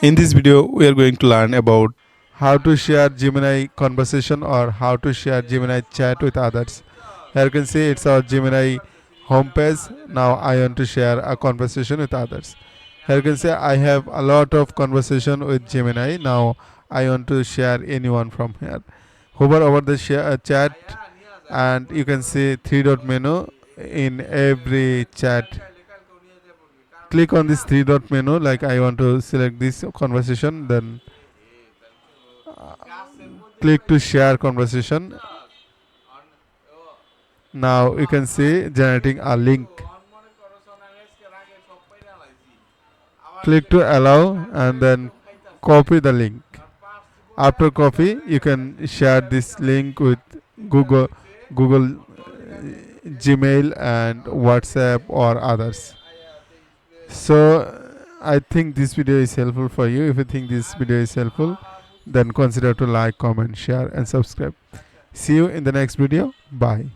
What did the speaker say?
In this video, we are going to learn about how to share Gemini conversation or how to share Gemini chat with others. Here you can see it's our Gemini homepage. Now I want to share a conversation with others. Here you can see I have a lot of conversation with Gemini. Now I want to share anyone from here. Hover over the chat and you can see three dot menu in every chat. Click on this three dot menu, like I want to select this conversation, then click to share conversation. Now you can see generating a link. Click to allow and then copy the link. After copy, you can share this link with Google Gmail and WhatsApp or others. So I think this video is helpful for you. If you think this video is helpful, then consider to like, comment, share and subscribe. See you in the next video. Bye.